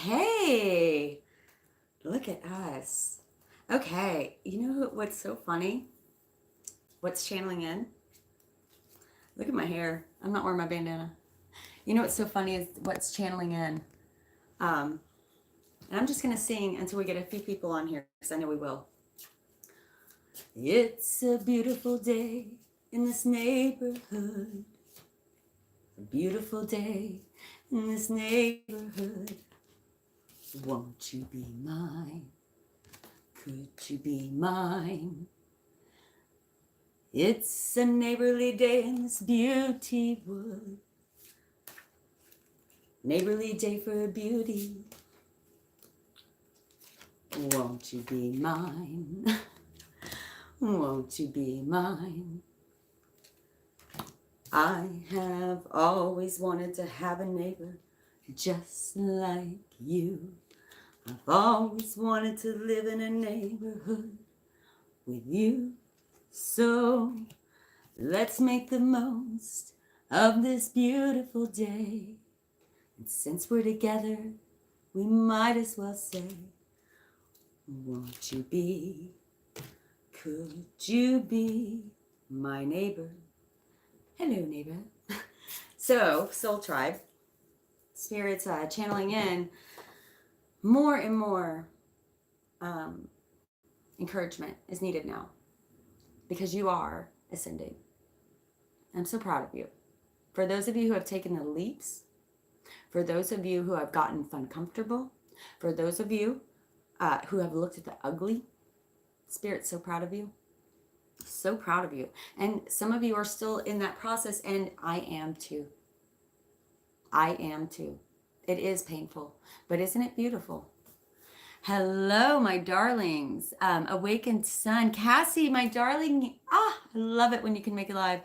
Hey, look at us. Okay, you know what's so funny? What's channeling in? Look at my hair. I'm not wearing my bandana. You know what's so funny is what's channeling in. Um, and I'm just gonna sing until we get a few people on here, because I know we will. It's a beautiful day in this neighborhood. A beautiful day in this neighborhood. Won't you be mine? Could you be mine? It's a neighborly day in this beauty wood. Neighborly day for beauty. Won't you be mine? Won't you be mine? I have always wanted to have a neighbor just like you. I've always wanted to live in a neighborhood with you. So let's make the most of this beautiful day. And since we're together, we might as well say, won't you be, could you be my neighbor? Hello, neighbor. So, Soul Tribe, Spirit's channeling in more and more encouragement is needed now because you are ascending. I'm so proud of you. For those of you who have taken the leaps, for those of you who have gotten fun comfortable, for those of you who have looked at the ugly, Spirit's so proud of you. So proud of you. And some of you are still in that process, and I am too. I am too. It is painful, but isn't it beautiful? Hello, my darlings. Awakened Sun. Cassie, my darling. I love it when you can make it live.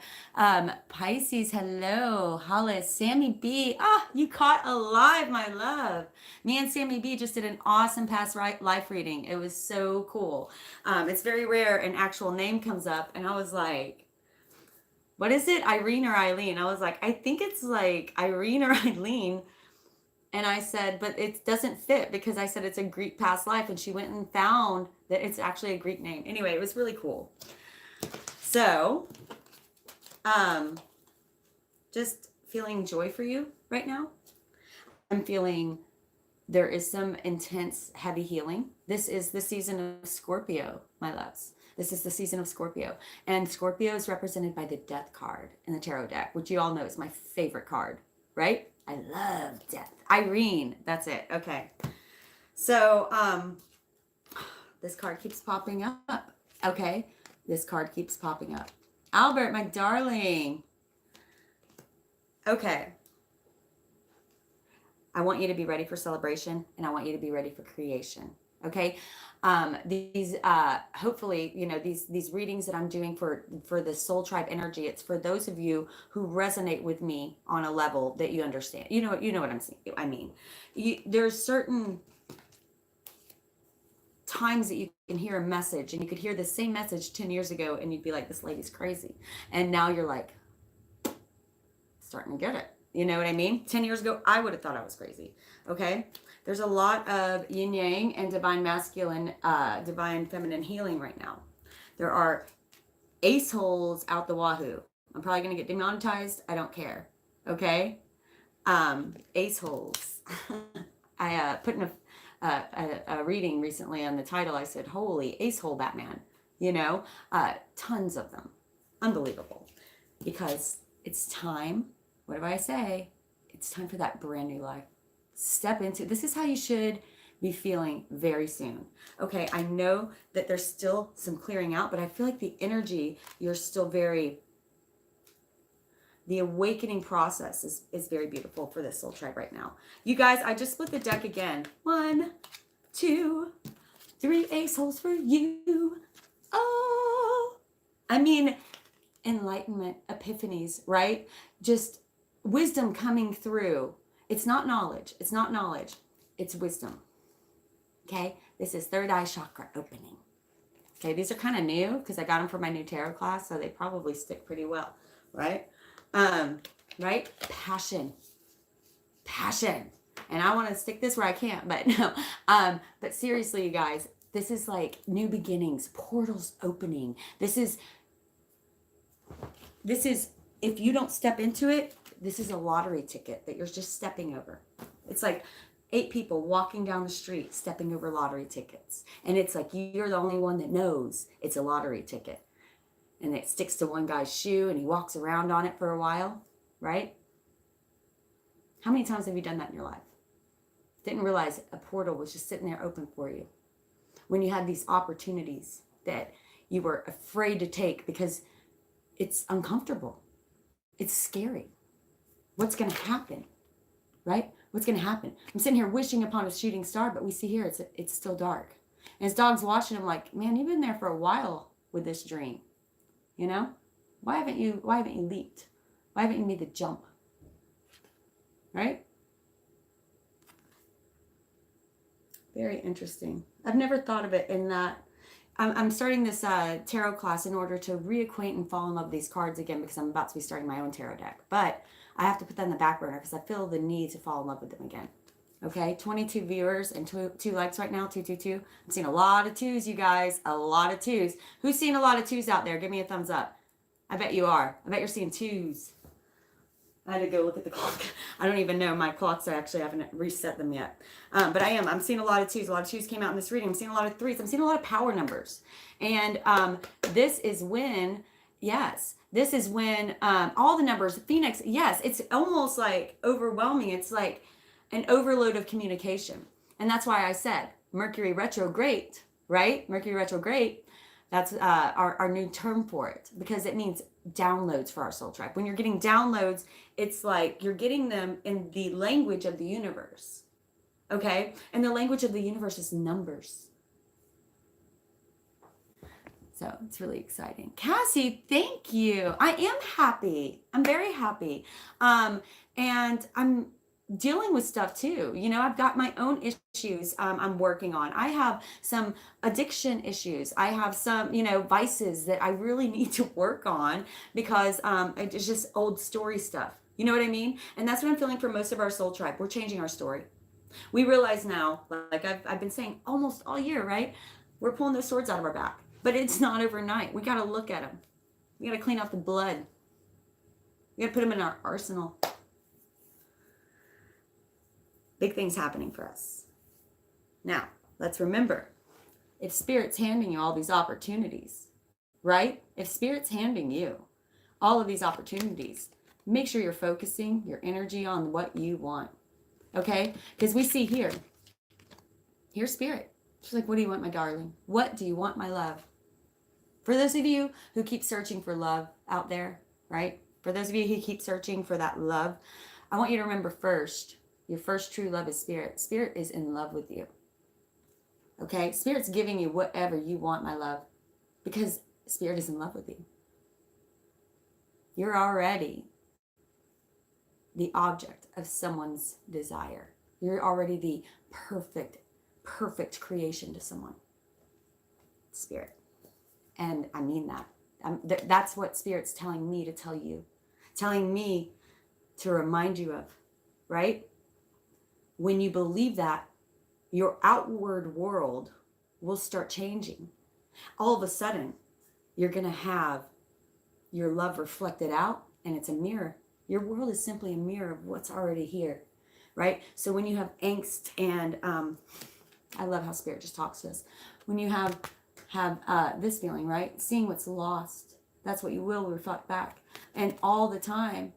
Pisces, hello. Hollis, Sammy B. You caught alive, my love. Me and Sammy B just did an awesome past life reading. It was so cool. It's very rare an actual name comes up, and I was like, what is it? Irene or Eileen? I was like, I think it's like Irene or Eileen. And I said, but it doesn't fit because I said it's a Greek past life. And she went and found that it's actually a Greek name. Anyway, it was really cool. So, just feeling joy for you right now. I'm feeling there is some intense, heavy healing. This is the season of Scorpio, my loves. This is the season of Scorpio. And Scorpio is represented by the Death card in the tarot deck, which you all know is my favorite card, right? I love death. Irene, that's it. Okay. So, this card keeps popping up. Okay. This card keeps popping up. Albert, my darling. Okay. I want you to be ready for celebration, and I want you to be ready for creation. Okay. These hopefully, these readings that I'm doing for the Soul Tribe energy, it's for those of you who resonate with me on a level that you understand. You know what I'm saying. I mean, there's certain times that you can hear a message, and you could hear the same message 10 years ago, and you'd be like, this lady's crazy. And now you're like, starting to get it. You know what I mean? 10 years ago, I would have thought I was crazy. Okay. There's a lot of yin yang and divine masculine, divine feminine healing right now. There are ace holes out the wahoo. I'm probably going to get demonetized. I don't care. Okay. Ace holes. I put in a reading recently on the title. I said, holy ace hole Batman, tons of them. Unbelievable. Because it's time. What do I say? It's time for that brand new life. Step into this is how you should be feeling very soon. Okay, I know that there's still some clearing out, but I feel like the energy, you're still very, the awakening process is very beautiful for this Soul Tribe right now. You guys, I just split the deck again. 1, 2, 3 ace holes for you. Oh, I mean, enlightenment, epiphanies, right? Just wisdom coming through. It's not knowledge. It's not knowledge. It's wisdom. Okay. This is third eye chakra opening. Okay. These are kind of new because I got them for my new tarot class. So they probably stick pretty well. Right. Right. Passion. and I want to stick this where I can't, but no. But seriously, you guys, this is like new beginnings, portals opening. This is if you don't step into it, this is a lottery ticket that you're just stepping over. It's like 8 people walking down the street stepping over lottery tickets. And it's like you're the only one that knows it's a lottery ticket. And it sticks to one guy's shoe and he walks around on it for a while, right? How many times have you done that in your life? Didn't realize a portal was just sitting there open for you. When you had these opportunities that you were afraid to take because it's uncomfortable. It's scary. What's going to happen, right? What's going to happen? I'm sitting here wishing upon a shooting star, but we see here it's still dark. And his dog's watching him like, man, you've been there for a while with this dream. You know? Why haven't you leaped? Why haven't you made the jump? Right? Very interesting. I've never thought of it in that. I'm starting this tarot class in order to reacquaint and fall in love with these cards again because I'm about to be starting my own tarot deck. But I have to put that in the back burner because I feel the need to fall in love with them again. Okay, 22 viewers and two likes right now, 222. I'm seeing a lot of 2s, you guys, a lot of 2s. Who's seeing a lot of 2s out there? Give me a thumbs up. I bet you are. I bet you're seeing 2s. I had to go look at the clock. I don't even know. My clocks, I actually haven't reset them yet. But I am. I'm seeing a lot of 2s. A lot of 2s came out in this reading. I'm seeing a lot of 3s. I'm seeing a lot of power numbers. And this is when, yes, this is when all the numbers, Phoenix, yes, it's almost like overwhelming. It's like an overload of communication. And that's why I said Mercury retrograde, right? Mercury retrograde. That's our new term for it because it means downloads for our soul tribe. When you're getting downloads, it's like you're getting them in the language of the universe. Okay? And the language of the universe is numbers. So it's really exciting. Cassie, thank you. I am happy. I'm very happy. And I'm dealing with stuff too. You know, I've got my own issues I'm working on. I have some addiction issues. I have some, vices that I really need to work on because it's just old story stuff. You know what I mean? And that's what I'm feeling for most of our soul tribe. We're changing our story. We realize now, like I've been saying almost all year, right? We're pulling those swords out of our back, but it's not overnight. We got to look at them. We got to clean out the blood. We got to put them in our arsenal. Big things happening for us. Now, let's remember, if Spirit's handing you all these opportunities, right? If Spirit's handing you all of these opportunities, make sure you're focusing your energy on what you want, okay? Because we see here's Spirit. She's like, what do you want, my darling? What do you want, my love? For those of you who keep searching for love out there, right? For those of you who keep searching for that love, I want you to remember first, your first true love is Spirit. Spirit is in love with you. Okay? Spirit's giving you whatever you want, my love, because Spirit is in love with you. You're already the object of someone's desire. You're already the perfect creation to someone. Spirit. And I mean that. That's what Spirit's telling me to tell you. Telling me to remind you of, right? When you believe that, your outward world will start changing. All of a sudden, you're going to have your love reflected out, and it's a mirror. Your world is simply a mirror of what's already here, right? So when you have angst and, I love how Spirit just talks to us. When you have this feeling, right? Seeing what's lost, that's what you will reflect back. And all the time,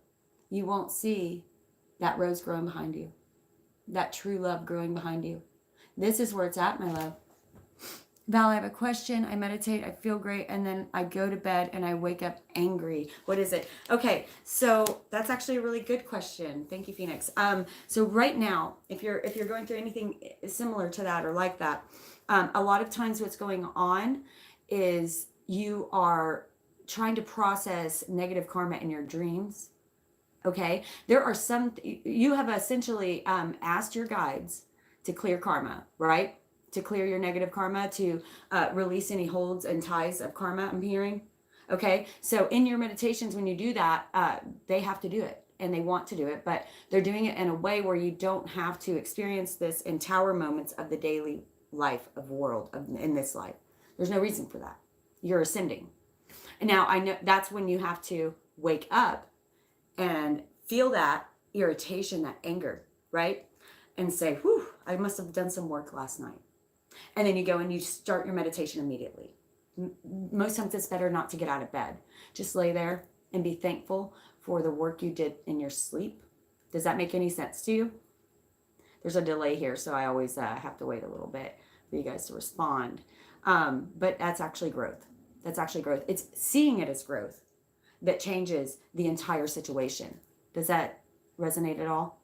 you won't see that rose growing behind you. That true love growing behind you. This is where it's at, my love. Val, I have a question. I meditate, I feel great, and then I go to bed and I wake up angry. What is it? Okay, so that's actually a really good question. Thank you, Phoenix. So right now, if you're going through anything similar to that or like that, a lot of times what's going on is you are trying to process negative karma in your dreams. Okay, there are some, you have essentially asked your guides to clear karma, right? To clear your negative karma, to release any holds and ties of karma, I'm hearing. Okay, so in your meditations, when you do that, they have to do it. and they want to do it, but they're doing it in a way where you don't have to experience this in tower moments of the daily life of world in this life. There's no reason for that. You're ascending. And now I know that's when you have to wake up and feel that irritation, that anger, right? And say, whew, I must have done some work last night. And then you go and you start your meditation immediately. Most times it's better not to get out of bed. Just lay there and be thankful for the work you did in your sleep. Does that make any sense to you? There's a delay here, so I always have to wait a little bit for you guys to respond. But that's actually growth. That's actually growth. It's seeing it as growth that changes the entire situation. Does that resonate at all?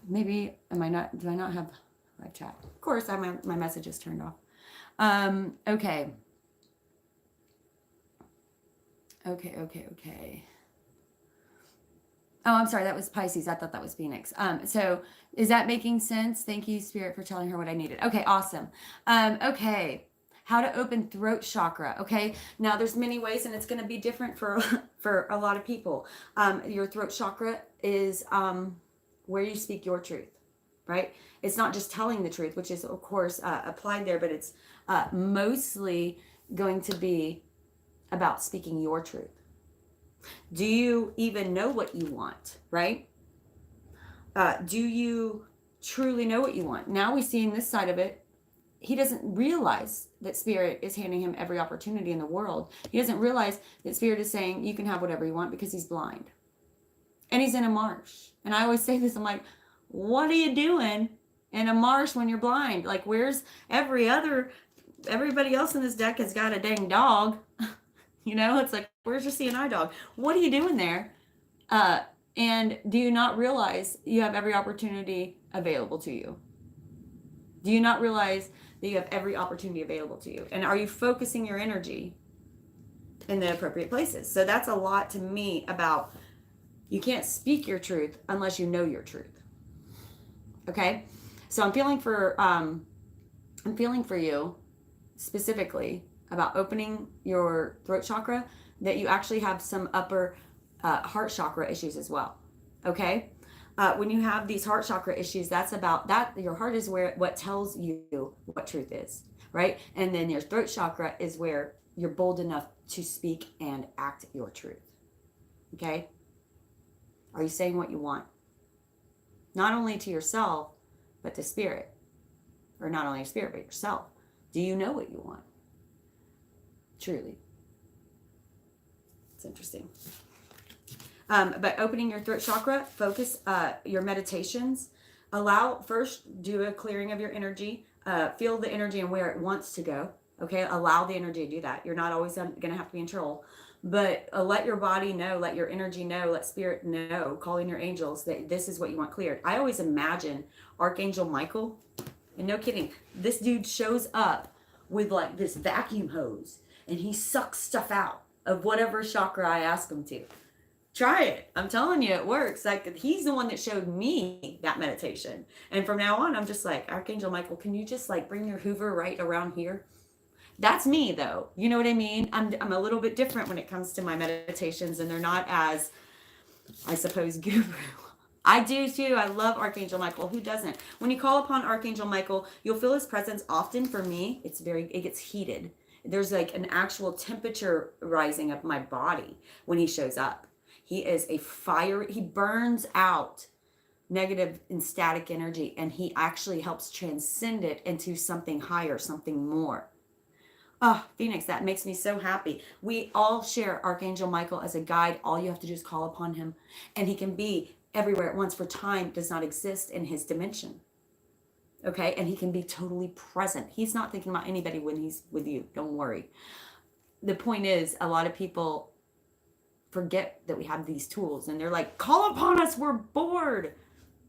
Maybe, do I not have live chat? Of course, my message is turned off. Okay. Okay. Oh, I'm sorry. That was Pisces. I thought that was Phoenix. So is that making sense? Thank you, Spirit, for telling her what I needed. Okay, awesome. Okay. How to open throat chakra. Okay. Now there's many ways and it's going to be different for a lot of people. Your throat chakra is where you speak your truth, right? It's not just telling the truth, which is of course applied there, but it's mostly going to be about speaking your truth. Do you even know what you want, right? Do you truly know what you want? Now we see in this side of it, he doesn't realize that Spirit is handing him every opportunity in the world. He doesn't realize that Spirit is saying you can have whatever you want because he's blind. And he's in a marsh. And I always say this, I'm like, what are you doing in a marsh when you're blind? Like, where's everybody else in this deck has got a dang dog. You know, it's like, where's your CNI dog? What are you doing there? And do you not realize you have every opportunity available to you? Do you not realize that you have every opportunity available to you? And are you focusing your energy in the appropriate places? So that's a lot to me about you can't speak your truth unless you know your truth. Okay? So I'm feeling for you specifically about opening your throat chakra, that you actually have some upper heart chakra issues as well. Okay? When you have these heart chakra issues, that's about that. Your heart is what tells you what truth is, right? And then your throat chakra is where you're bold enough to speak and act your truth. Okay? Are you saying what you want? Not only to yourself, but to Spirit. Or not only your Spirit, but yourself. Do you know what you want? Truly. It's interesting. But opening your throat chakra, focus your meditations. Do a clearing of your energy. Feel the energy and where it wants to go. Okay, allow the energy to do that. You're not always going to have to be in control. But let your body know, let your energy know, let Spirit know, call in your angels that this is what you want cleared. I always imagine Archangel Michael, and no kidding, this dude shows up with like this vacuum hose and he sucks stuff out of whatever chakra I ask him to. Try it. I'm telling you, it works. Like, he's the one that showed me that meditation. And from now on, I'm just like, Archangel Michael, can you just like bring your Hoover right around here? That's me though. You know what I mean? I'm a little bit different when it comes to my meditations, and they're not as, I suppose, guru. I do too. I love Archangel Michael. Who doesn't? When you call upon Archangel Michael, you'll feel his presence. Often for me, it gets heated. There's like an actual temperature rising of my body when he shows up. He is a fire. He burns out negative and static energy, and he actually helps transcend it into something higher, something more. Oh, Phoenix, that makes me so happy. We all share Archangel Michael as a guide. All you have to do is call upon him, and he can be everywhere at once, for time does not exist in his dimension. Okay, and he can be totally present. He's not thinking about anybody when he's with you. Don't worry. The point is, a lot of people forget that we have these tools, and they're like, call upon us, we're bored.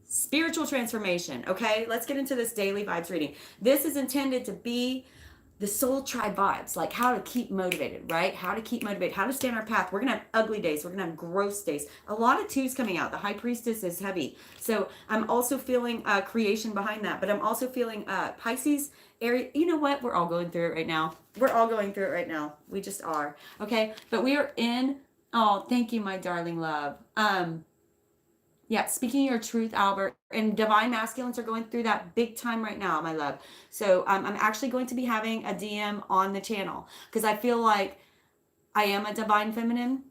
Spiritual transformation. Okay, let's get into this daily vibes reading. This is intended to be the soul tribe vibes, like how to keep motivated, right? How to keep motivated, how to stay on our path. We're going to have ugly days. We're going to have gross days. A lot of twos coming out. The high priestess is heavy. So I'm also feeling creation behind that, but I'm also feeling Pisces area. You know what? We're all going through it right now. We're all going through it right now. We just are. Okay. But we are in, oh, thank you, my darling love. Yeah, speaking your truth, Albert. And divine masculines are going through that big time right now, my love. So I'm actually going to be having a DM on the channel because I feel like I am a divine feminine,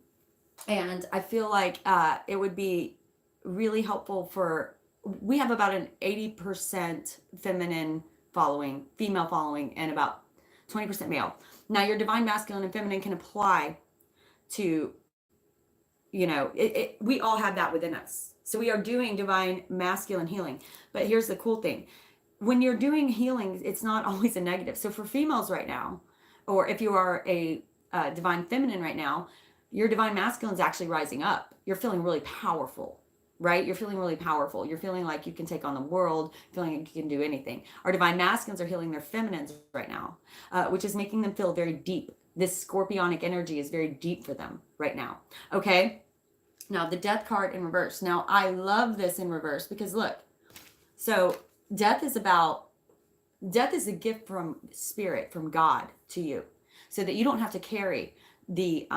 and I feel like it would be really helpful for. We have about an 80% feminine following, female following, and about 20% male. Now, your divine masculine and feminine can apply to, we all have that within us. So we are doing divine masculine healing. But here's the cool thing. When you're doing healing, it's not always a negative. So for females right now, or if you are a divine feminine right now, your divine masculine is actually rising up. You're feeling really powerful, right? You're feeling really powerful. You're feeling like you can take on the world, feeling like you can do anything. Our divine masculines are healing their feminines right now, which is making them feel very deep. This scorpionic energy is very deep for them right now. Okay. Now the death card in reverse. Now I love this in reverse because look, so death is a gift from spirit, from God to you, so that you don't have to carry the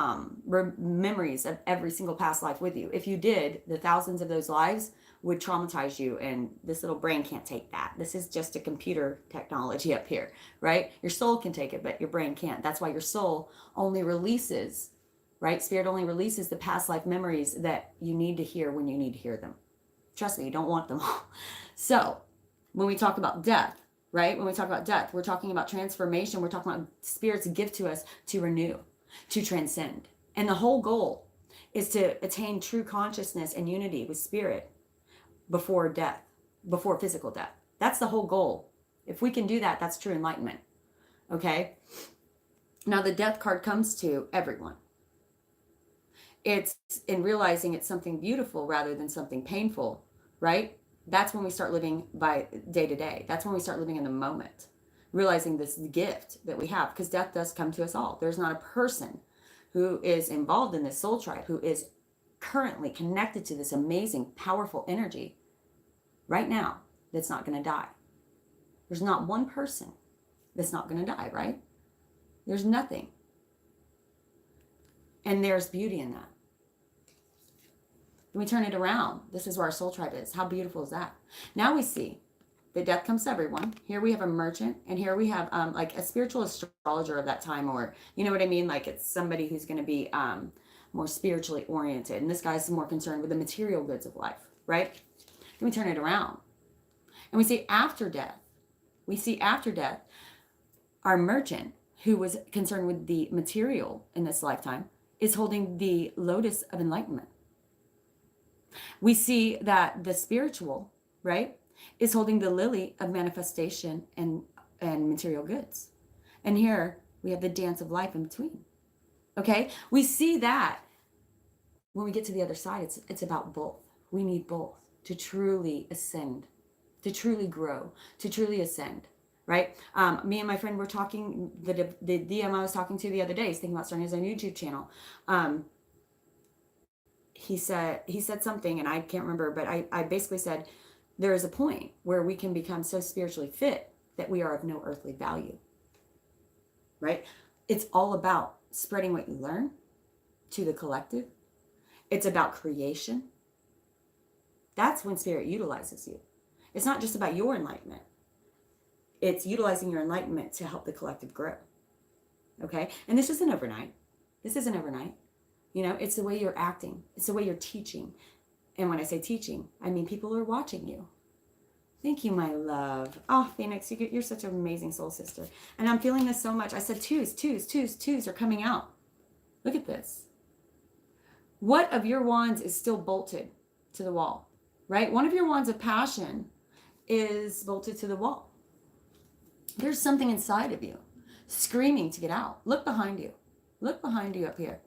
memories of every single past life with you. If you did, the thousands of those lives would traumatize you, and this little brain can't take that. This is just a computer technology up here, right? Your soul can take it, but your brain can't. That's why your soul only releases, right? Spirit only releases the past life memories that you need to hear when you need to hear them. Trust me, you don't want them all. So when we talk about death, right? When we talk about death, we're talking about transformation. We're talking about Spirit's gift to us to renew, to transcend. And the whole goal is to attain true consciousness and unity with Spirit before death, before physical death. That's the whole goal. If we can do that, that's true enlightenment. Okay? Now the death card comes to everyone. It's in realizing it's something beautiful rather than something painful, right? That's when we start living by day to day. That's when we start living in the moment, realizing this gift that we have, because death does come to us all. There's not a person who is involved in this soul tribe who is currently connected to this amazing, powerful energy right now that's not going to die. There's not one person that's not going to die, right? There's nothing. And there's beauty in that. When we turn it around, this is where our soul tribe is. How beautiful is that? Now we see that death comes to everyone. Here we have a merchant, and here we have like a spiritual astrologer of that time, or you know what I mean? Like it's somebody who's going to be more spiritually oriented. And this guy's more concerned with the material goods of life, right? Then we turn it around. And we see after death, our merchant, who was concerned with the material in this lifetime, is holding the lotus of enlightenment. We see that the spiritual, right, is holding the lily of manifestation and material goods. And here we have the dance of life in between. Okay? We see that when we get to the other side, it's about both. We need both to truly ascend, to truly grow, to truly ascend. Right? Me and my friend were talking, the DM I was talking to the other day, he's thinking about starting his own YouTube channel. He said something, and I can't remember, but I basically said, there is a point where we can become so spiritually fit that we are of no earthly value. Right? It's all about spreading what you learn to the collective. It's about creation. That's when Spirit utilizes you. It's not just about your enlightenment. It's utilizing your enlightenment to help the collective grow. Okay? And this isn't overnight. You know, it's the way you're acting. It's the way you're teaching. And when I say teaching, I mean people are watching you. Thank you, my love. Oh, Phoenix, you're such an amazing soul sister. And I'm feeling this so much. I said twos are coming out. Look at this. What of your wands is still bolted to the wall, right? One of your wands of passion is bolted to the wall. There's something inside of you screaming to get out. Look behind you. Look behind you up here.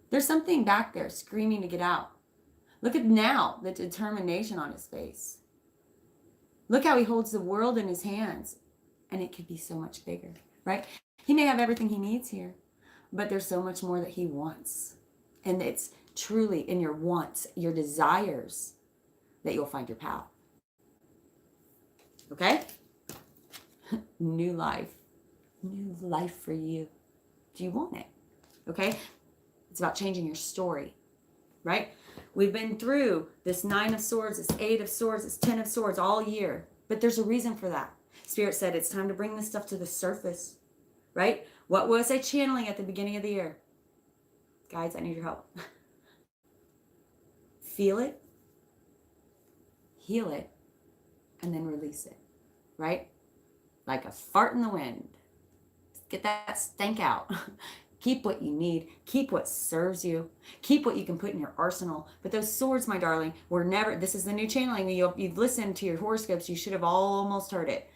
There's something back there screaming to get out. Look at now the determination on his face. Look how he holds the world in his hands, and it could be so much bigger, right? He may have everything he needs here, but there's so much more that he wants. And it's truly in your wants, your desires, that you'll find your path. Okay? New life for you. Do you want it? Okay? It's about changing your story, right? We've been through this 9 of Swords, this 8 of Swords, this 10 of Swords all year. But there's a reason for that. Spirit said it's time to bring this stuff to the surface, right? What was I channeling at the beginning of the year? Guys, I need your help. Feel it, heal it, and then release it, right? Like a fart in the wind. Get that stank out. Keep what you need. Keep what serves you. Keep what you can put in your arsenal. But those swords, my darling, were never, this is the new channeling. You've listened to your horoscopes. You should have almost heard it.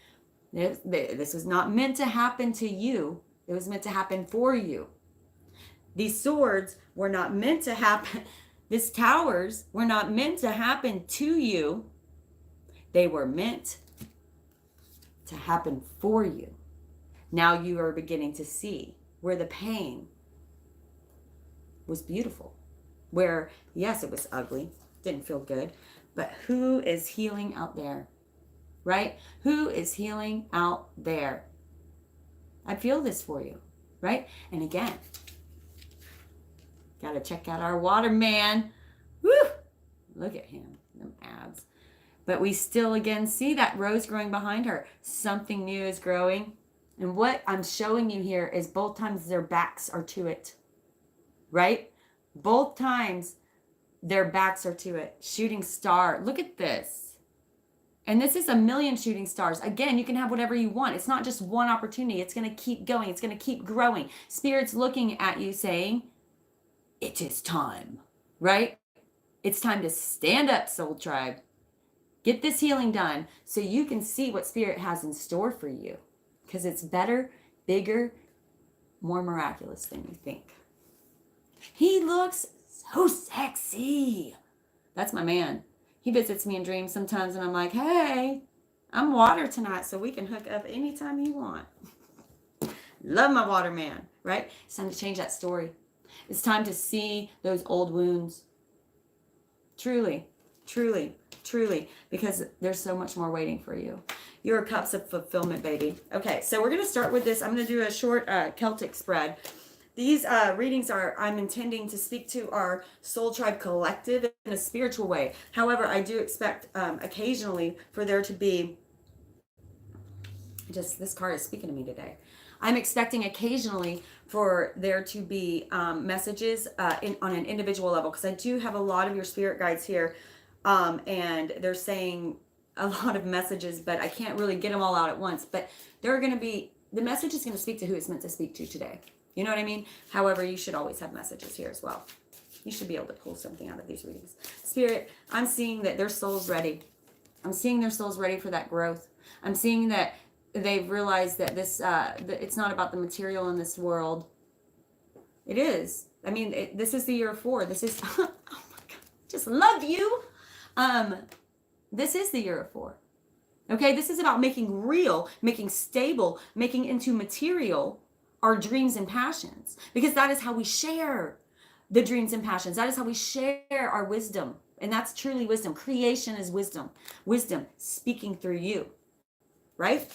This was not meant to happen to you. It was meant to happen for you. These swords were not meant to happen. These towers were not meant to happen to you. They were meant to happen for you. Now you are beginning to see where the pain was beautiful. Where, yes, it was ugly, didn't feel good, but who is healing out there, right? Who is healing out there? I feel this for you, right? And again, got to check out our water man. Woo! Look at him, them abs. But we still again see that rose growing behind her. Something new is growing. And what I'm showing you here is both times their backs are to it, right? Both times their backs are to it. Shooting star. Look at this. And this is a million shooting stars. Again, you can have whatever you want. It's not just one opportunity. It's going to keep going. It's going to keep growing. Spirit's looking at you saying, it is time, right? It's time to stand up, soul tribe. Get this healing done so you can see what Spirit has in store for you. Because it's better, bigger, more miraculous than you think. He looks so sexy. That's my man. He visits me in dreams sometimes and I'm like, hey, I'm water tonight so we can hook up anytime you want. Love my water man, right? It's time to change that story. It's time to see those old wounds. Truly, truly, truly, because there's so much more waiting for you. Your cups of fulfillment, baby. Okay, so we're going to start with this. I'm going to do a short Celtic spread. These readings I'm intending to speak to our Soul Tribe Collective in a spiritual way. However, I do expect occasionally for there to be, this card is speaking to me today. I'm expecting occasionally for there to be messages on an individual level, because I do have a lot of your spirit guides here, and they're saying a lot of messages, but I can't really get them all out at once. But they're going to be, the message is going to speak to who it's meant to speak to today. You know what I mean? However, you should always have messages here as well. You should be able to pull something out of these readings. Spirit, I'm seeing that their soul's ready. I'm seeing their soul's ready for that growth. I'm seeing that they've realized that this, that it's not about the material in this world. It is. I mean, this is the year of 4. This is, oh my God, just love you. This is the year of 4. Okay, this is about making real, making stable, making into material our dreams and passions. Because that is how we share the dreams and passions. That is how we share our wisdom. And that's truly wisdom. Creation is wisdom. Wisdom speaking through you. Right?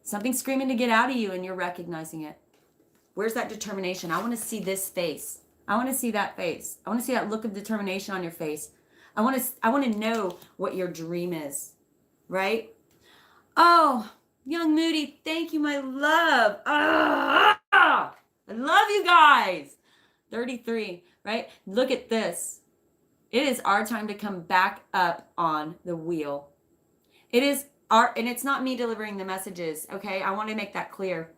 Something screaming to get out of you and you're recognizing it. Where's that determination? I want to see this face. I want to see that face. I want to see that look of determination on your face. I want to know what your dream is, right? Oh, young Moody, thank you, my love. I love you guys. 33, right? Look at this. It is our time to come back up on the wheel. It is and it's not me delivering the messages, okay? I want to make that clear.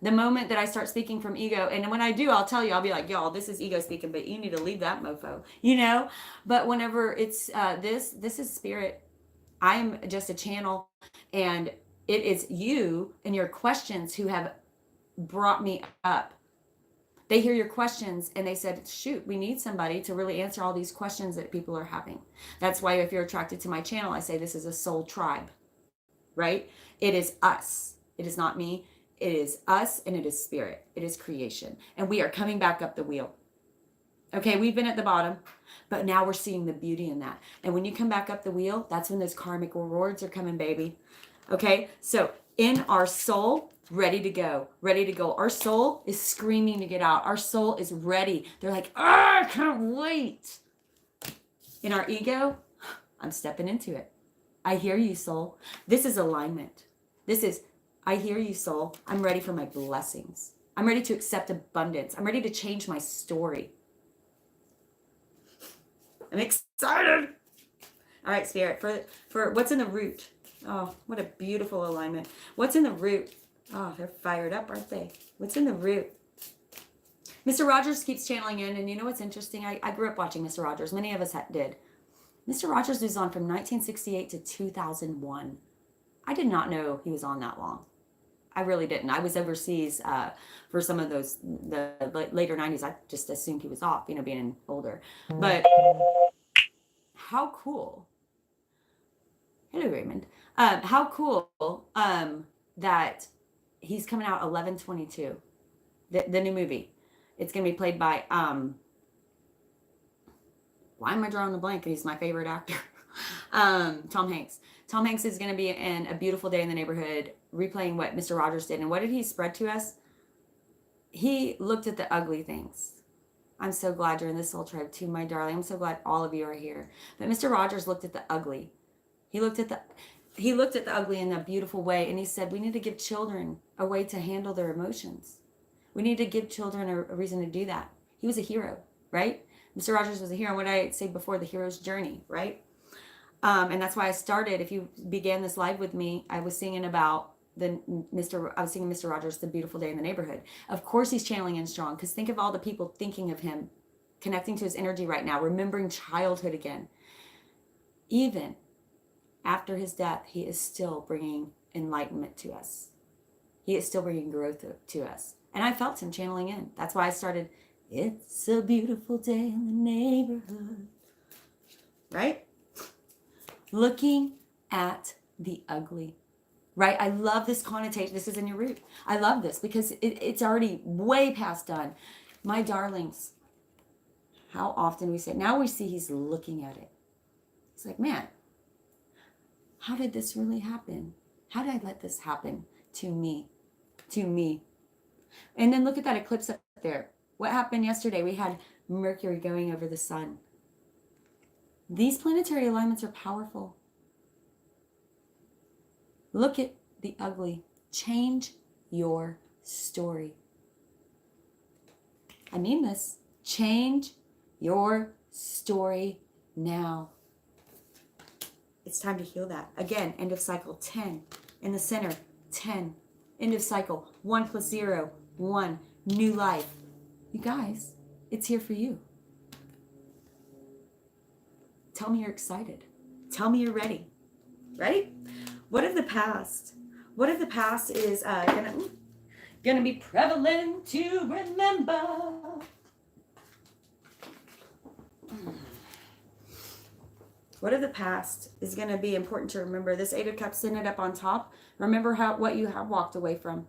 The moment that I start speaking from ego, and when I do, I'll tell you, I'll be like, y'all, this is ego speaking, but you need to leave that mofo, you know? But whenever it's this is spirit. I am just a channel, and it is you and your questions who have brought me up. They hear your questions and they said, shoot, we need somebody to really answer all these questions that people are having. That's why if you're attracted to my channel, I say this is a soul tribe, right? It is us. It is not me. It is us, and it is spirit. It is creation. And we are coming back up the wheel. Okay, we've been at the bottom, but now we're seeing the beauty in that. And when you come back up the wheel, that's when those karmic rewards are coming, baby. Okay, so in our soul, ready to go, ready to go. Our soul is screaming to get out. Our soul is ready. They're like, I can't wait. In our ego, I'm stepping into it. I hear you, soul. This is alignment. This is, I hear you, soul. I'm ready for my blessings. I'm ready to accept abundance. I'm ready to change my story. I'm excited. All right, Spirit, for what's in the root. Oh, what a beautiful alignment. What's in the root? Oh, they're fired up, aren't they? What's in the root? Mr. Rogers keeps channeling in, and you know what's interesting? I grew up watching Mr. Rogers. Many of us did. Mr. Rogers was on from 1968 to 2001. I did not know he was on that long. I really didn't. I was overseas for some of those, the later 90s. I just assumed he was off, you know, being older. But how cool. Hello, Raymond. How cool that he's coming out 11/22, the new movie. It's going to be played by, why am I drawing the blank? He's my favorite actor. Tom Hanks. Tom Hanks is going to be in A Beautiful Day in the Neighborhood, replaying what Mr. Rogers did. And what did he spread to us? He looked at the ugly things. I'm so glad you're in this soul tribe too, my darling. I'm so glad all of you are here. But Mr. Rogers looked at the ugly. He looked at the ugly in a beautiful way, and he said, we need to give children a way to handle their emotions. We need to give children a reason to do that. He was a hero, right? Mr. Rogers was a hero. What I say before, the hero's journey, right? And that's why I started. If you began this live with me, I was singing about Mr. Rogers, The Beautiful Day in the Neighborhood. Of course he's channeling in strong, because think of all the people thinking of him, connecting to his energy right now, remembering childhood again. Even after his death, he is still bringing enlightenment to us. He is still bringing growth to us. And I felt him channeling in. That's why I started, it's a beautiful day in the neighborhood. Right? Looking at the ugly. Right? I love this connotation. This is in your root. I love this because it's already way past done. My darlings, how often we say, now we see he's looking at it. He's like, man, how did this really happen? How did I let this happen to me? To me. And then look at that eclipse up there. What happened yesterday? We had Mercury going over the sun. These planetary alignments are powerful. Look at the ugly. Change your story. I mean this. Change your story now. It's time to heal that. Again, end of cycle 10. In the center, 10. End of cycle 1 + 0, 1. New life. You guys, it's here for you. Tell me you're excited. Tell me you're ready. Ready? What if the past? What if the past is gonna be prevalent to remember? What if the past is going to be important to remember? This 8 of Cups, send it up on top. Remember what you have walked away from.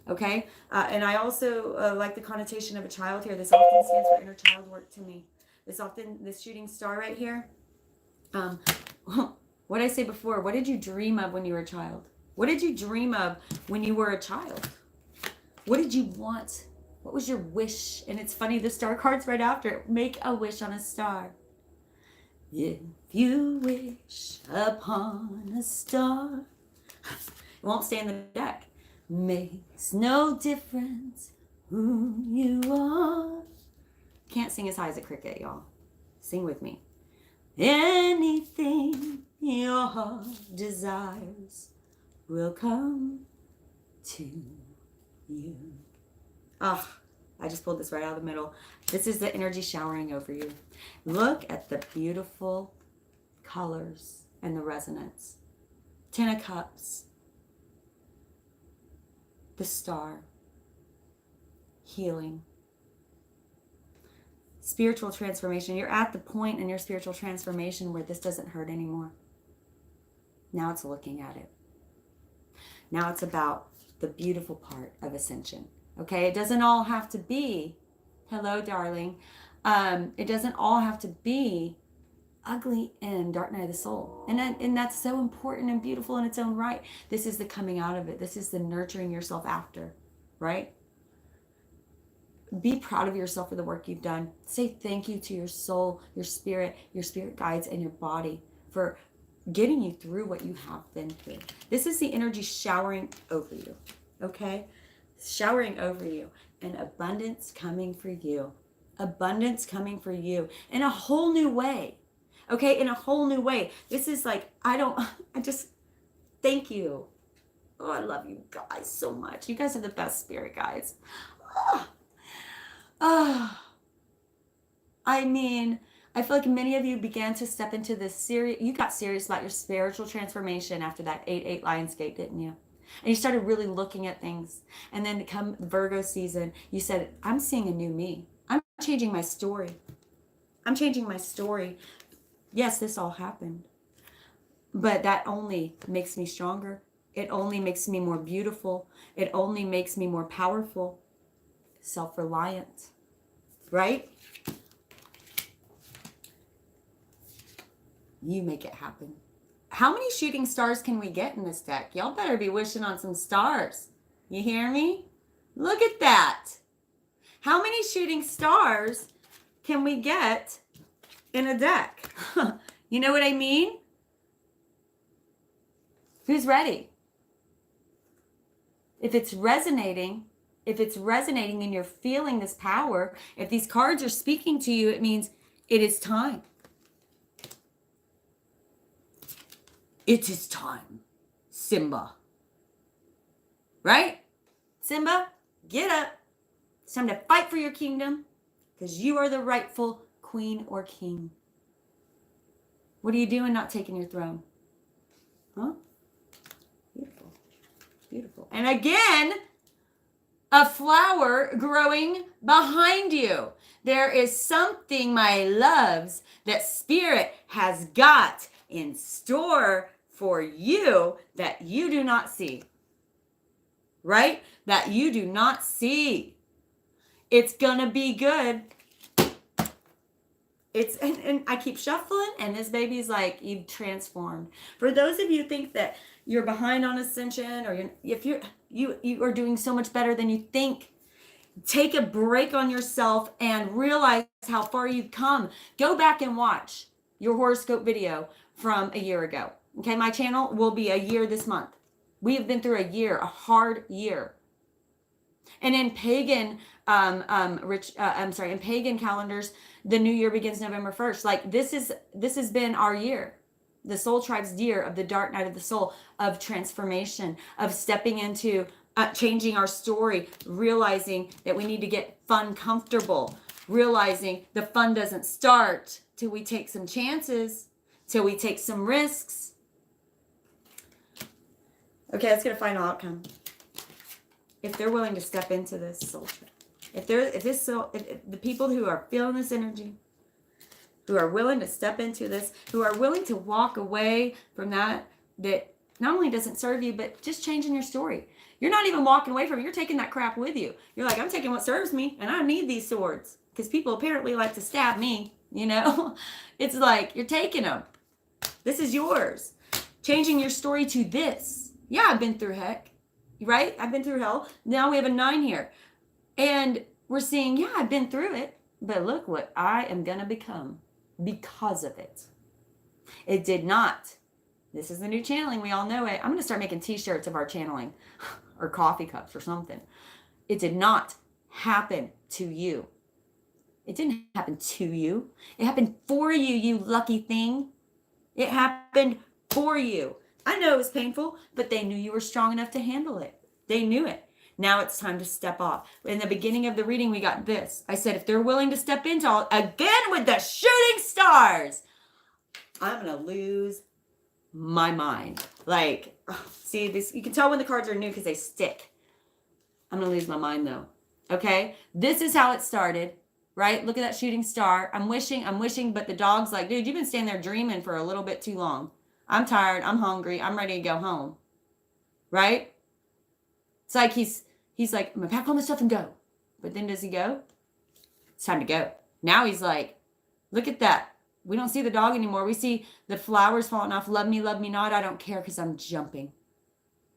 Okay? And I also like the connotation of a child here. This often stands for inner child work to me. This shooting star right here. What did I say before? What did you dream of when you were a child? What did you dream of when you were a child? What did you want? What was your wish? And it's funny, the star card's right after it. Make a wish on a star. If you wish upon a star, it won't stay in the deck. Makes no difference who you are. Can't sing as high as a cricket, y'all. Sing with me. Anything your heart desires will come to you. Oh, I just pulled this right out of the middle. This is the energy showering over you. Look at the beautiful colors and the resonance. 10 of Cups. The star. Healing. Spiritual transformation. You're at the point in your spiritual transformation where this doesn't hurt anymore. Now it's looking at it. Now it's about the beautiful part of ascension. Okay, it doesn't all have to be, hello, darling. It doesn't all have to be ugly and dark night of the soul. And that's so important and beautiful in its own right. This is the coming out of it. This is the nurturing yourself after, right? Be proud of yourself for the work you've done. Say thank you to your soul, your spirit guides, and your body for getting you through what you have been through. This is the energy showering over you, okay? Showering over you, and abundance coming for you. Abundance coming for you in a whole new way, okay? In a whole new way. This is like, I just, thank you. Oh, I love you guys so much. You guys are the best spirit guides. I mean, I feel like many of you began to step into this serious, you got serious about your spiritual transformation after that 8-8 Lionsgate, didn't you? And you started really looking at things. And then come Virgo season, you said, I'm seeing a new me. I'm changing my story. I'm changing my story. Yes, this all happened. But that only makes me stronger. It only makes me more beautiful. It only makes me more powerful, self-reliant, right? You make it happen. How many shooting stars can we get in this deck? Y'all better be wishing on some stars. You hear me? Look at that. How many shooting stars can we get in a deck? You know what I mean? Who's ready? If it's resonating and you're feeling this power, if these cards are speaking to you, it means it is time. It is time, Simba. Right? Simba, get up. It's time to fight for your kingdom because you are the rightful queen or king. What are you doing not taking your throne? Huh? Beautiful. Beautiful. And again, a flower growing behind you. There is something, my loves, that Spirit has got in store for you that you do not see. Right? That you do not see. It's gonna be good. It's and I keep shuffling, and this baby's like, you've transformed. For those of you who think that you're behind on ascension, or if you are doing so much better than you think, take a break on yourself and realize how far you've come. Go back and watch your horoscope video from a year ago. Okay, my channel will be a year this month. We have been through a year, a hard year. And in pagan, in pagan calendars, the new year begins November 1st. Like this has been our year, the soul tribe's year of the dark night of the soul, of transformation, of stepping into changing our story, realizing that we need to get fun comfortable, realizing the fun doesn't start till we take some chances, till we take some risks. Okay, let's get a final outcome. If they're willing to step into this soul trip, if the people who are feeling this energy, who are willing to step into this, who are willing to walk away from that not only doesn't serve you, but just changing your story. You're not even walking away from it. You're taking that crap with you. You're like, I'm taking what serves me, and I need these swords because people apparently like to stab me. You know, it's like you're taking them. This is yours. Changing your story to this. Yeah, I've been through heck, right? I've been through hell. Now we have a 9 here. And we're seeing, yeah, I've been through it, but look what I am going to become because of it. It did not. This is the new channeling. We all know it. I'm going to start making t-shirts of our channeling or coffee cups or something. It did not happen to you. It didn't happen to you. It happened for you, you lucky thing. It happened for you. I know it was painful, but they knew you were strong enough to handle it. They knew it. Now it's time to step off. In the beginning of the reading, we got this. I said, if they're willing to step into again with the shooting stars, I'm going to lose my mind. Like, see, this, you can tell when the cards are new because they stick. I'm going to lose my mind though. Okay. This is how it started, right? Look at that shooting star. I'm wishing, but the dog's like, dude, you've been standing there dreaming for a little bit too long. I'm tired. I'm hungry. I'm ready to go home. Right? It's like he's like, I'm going to pack all my stuff and go. But then does he go? It's time to go. Now he's like, look at that. We don't see the dog anymore. We see the flowers falling off. Love me not. I don't care because I'm jumping.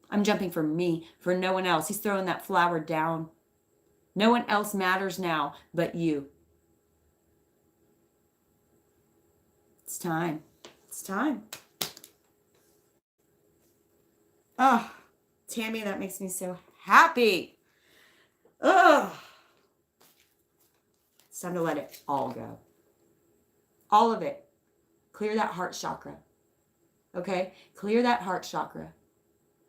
I'm jumping for me, for no one else. He's throwing that flower down. No one else matters now but you. It's time. It's time. Oh, Tammy, that makes me so happy. Oh, it's time to let it all go. All of it. Clear that heart chakra. Okay? Clear that heart chakra.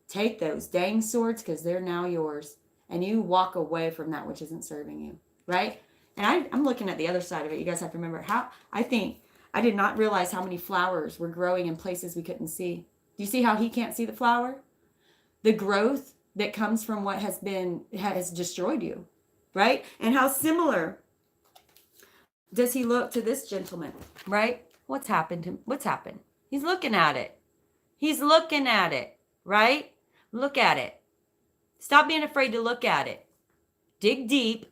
Take those dang swords because they're now yours. And you walk away from that which isn't serving you. Right? And I'm looking at the other side of it. You guys have to remember how I think I did not realize how many flowers were growing in places we couldn't see. Do you see how he can't see the flower? The growth that comes from what has destroyed you. Right? And how similar does he look to this gentleman? Right? What's happened to him? What's happened? He's looking at it. He's looking at it. Right? Look at it. Stop being afraid to look at it. Dig deep,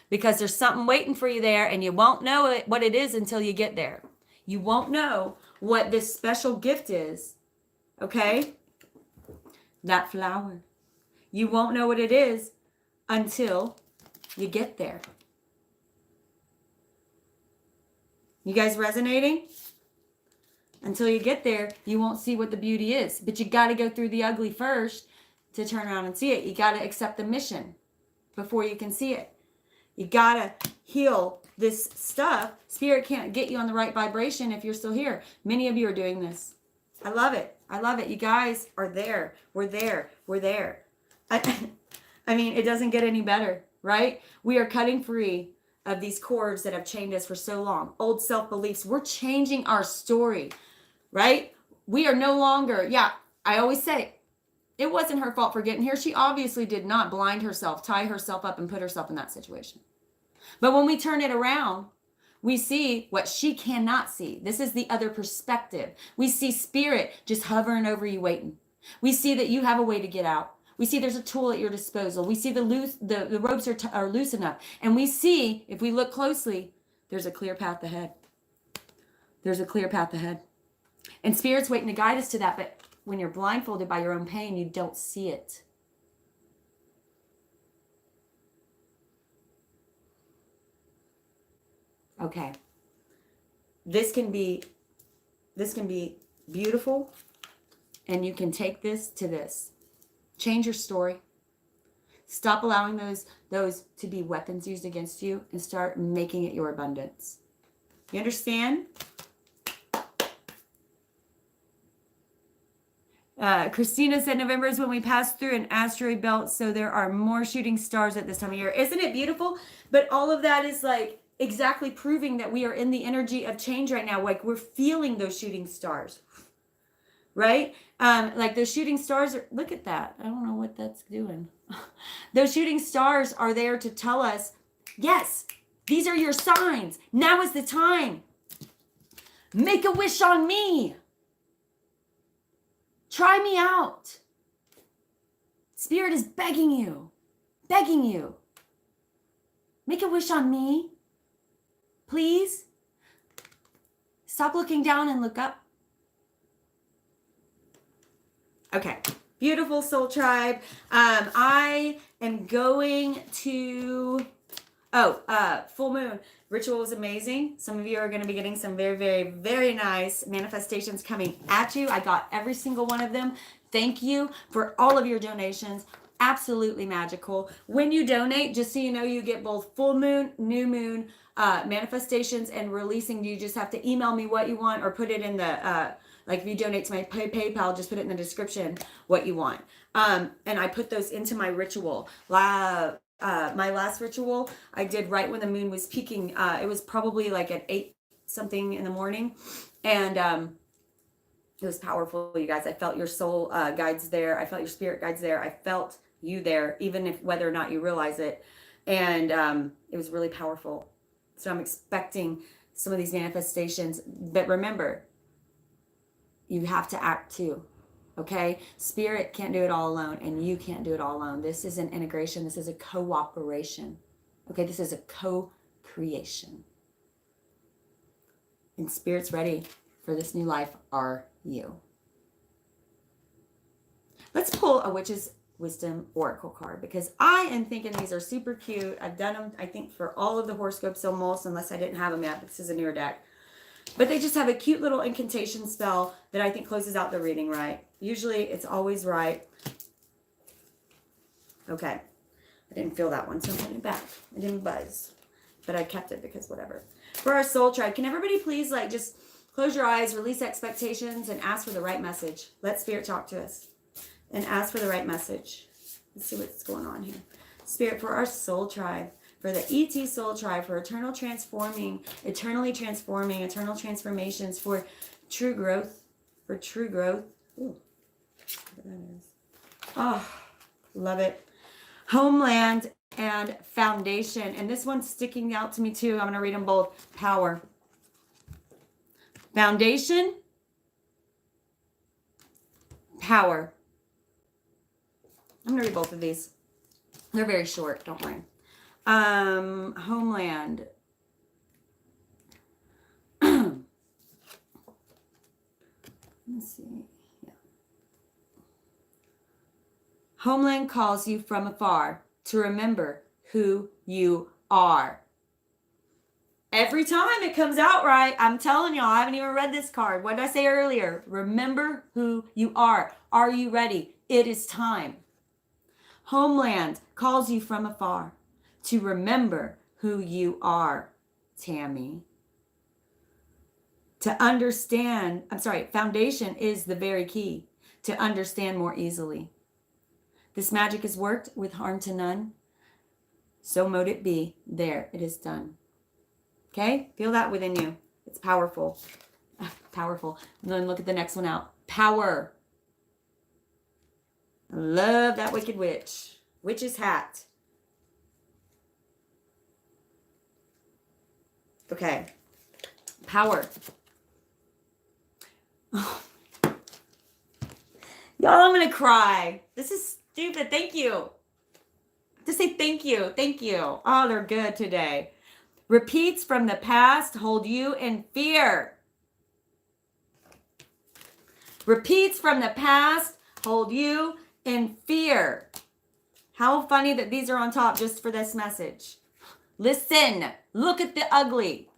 because there's something waiting for you there, and you won't know what it is until you get there. You won't know what this special gift is, okay? That flower. You won't know what it is until you get there. You guys resonating? Until you get there, you won't see what the beauty is. But you got to go through the ugly first to turn around and see it. You got to accept the mission before you can see it. You got to heal this stuff. Spirit can't get you on the right vibration if you're still here. Many of you are doing this. I love it. I love it. You guys are there. We're there. We're there. I mean, it doesn't get any better, right? We are cutting free of these cords that have chained us for so long. Old self-beliefs. We're changing our story, right? We are no longer, I always say, it wasn't her fault for getting here. She obviously did not blind herself, tie herself up, and put herself in that situation. But when we turn it around, we see what she cannot see. This is the other perspective. We see spirit just hovering over you, waiting. We see that you have a way to get out. We see there's a tool at your disposal. We see the ropes are loose enough. And we see, if we look closely, there's a clear path ahead. There's a clear path ahead. And spirit's waiting to guide us to that. But when you're blindfolded by your own pain, you don't see it. Okay. This can be beautiful, and you can take this to this. Change your story. Stop allowing those to be weapons used against you, and start making it your abundance. You understand? Christina said November is when we pass through an asteroid belt, so there are more shooting stars at this time of year. Isn't it beautiful? But all of that is like exactly proving that we are in the energy of change right now. Like we're feeling those shooting stars, right? Like those shooting stars are, look at that. I don't know what that's doing. Those shooting stars are there to tell us, yes, these are your signs. Now is the time. Make a wish on me. Try me out. Spirit is begging you. Begging you. Make a wish on me. Please. Stop looking down and look up. Okay. Beautiful soul tribe. I am going to... full moon. Ritual was amazing. Some of you are going to be getting some very, very, very nice manifestations coming at you. I got every single one of them. Thank you for all of your donations. Absolutely magical. When you donate, just so you know, you get both full moon, new moon, manifestations, and releasing. You just have to email me what you want, or put it in the, like if you donate to my PayPal, just put it in the description what you want. And I put those into my ritual. My last ritual I did right when the moon was peaking. It was probably like at 8 something in the morning, and it was powerful, you guys. I felt your soul guides there. I felt your spirit guides there. I felt you there, even if whether or not you realize it. And it was really powerful. So I'm expecting some of these manifestations. But remember, you have to act too. Okay? Spirit can't do it all alone, and you can't do it all alone. This is an integration. This is a cooperation. Okay? This is a co-creation. And Spirit's ready for this new life. Are you? Let's pull a witch's Wisdom Oracle card, because I am thinking these are super cute. I've done them, I think, for all of the horoscopes almost, unless I didn't have them yet. This is a newer deck. But they just have a cute little incantation spell that I think closes out the reading right. Usually it's always right. Okay. I didn't feel that one, so I'm putting it back. It didn't buzz. But I kept it because whatever. For our soul tribe, can everybody please like just close your eyes, release expectations, and ask for the right message. Let Spirit talk to us. And ask for the right message. Let's see what's going on here. Spirit, for our soul tribe, for the ET soul tribe, for eternally transforming, eternal transformations, for true growth, Ooh, what that is. Oh, love it. Homeland and foundation. And this one's sticking out to me too. I'm going to read them both. Power. Foundation. Power. I'm going to read both of these. They're very short. Don't worry. Homeland. Let's see. Yeah. Homeland calls you from afar to remember who you are. Every time it comes out right. I'm telling y'all, I haven't even read this card. What did I say earlier? Remember who you are. Are you ready? It is time. Homeland calls you from afar to remember who you are, Tammy. To understand, foundation is the very key to understand more easily. This magic is worked with harm to none. So mote it be. There, it is done. Okay? Feel that within you. It's powerful. Powerful. And then look at the next one out. Power. I love that Wicked Witch. Witch's hat. Okay. Power. Oh. Y'all, I'm going to cry. This is stupid. Thank you. Just say thank you. Thank you. Oh, they're good today. Repeats from the past hold you in fear. Repeats from the past hold you in fear. How funny that these are on top just for this message. Listen. Look at the ugly.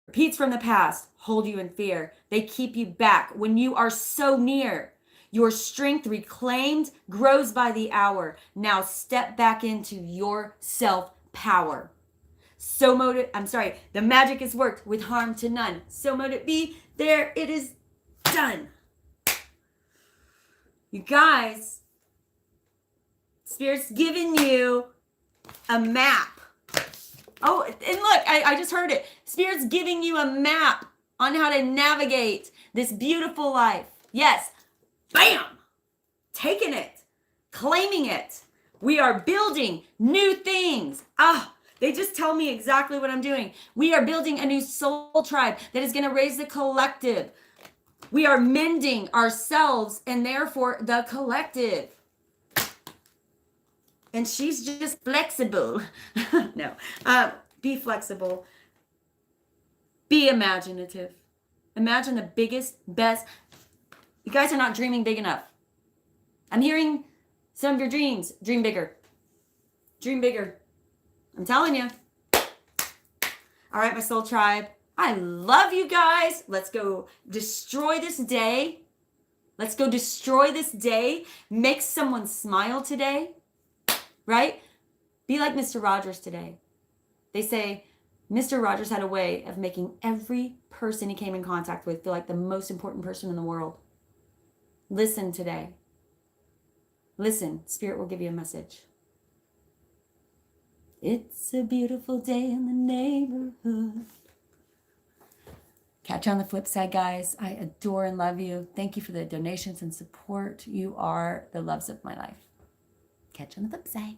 Repeats from the past hold you in fear. They keep you back when you are so near. Your strength reclaimed grows by the hour. Now step back into your self-power. So mote it, the magic is worked with harm to none. So mote it be. There, it is done. You guys, Spirit's giving you a map. Oh, and look, I just heard it. Spirit's giving you a map on how to navigate this beautiful life. Yes, bam, taking it, claiming it. We are building new things. They just tell me exactly what I'm doing. We are building a new soul tribe that is going to raise the collective. We are mending ourselves and therefore the collective. And she's just flexible. No. Be flexible. Be imaginative. Imagine the biggest, best. You guys are not dreaming big enough. I'm hearing some of your dreams. Dream bigger. Dream bigger. I'm telling you. All right, my soul tribe. I love you guys. Let's go destroy this day. Let's go destroy this day. Make someone smile today. Right? Be like Mr. Rogers today. They say Mr. Rogers had a way of making every person he came in contact with feel like the most important person in the world. Listen today. Listen. Spirit will give you a message. It's a beautiful day in the neighborhood. Catch you on the flip side, guys. I adore and love you. Thank you for the donations and support. You are the loves of my life. Catch you on the flip side.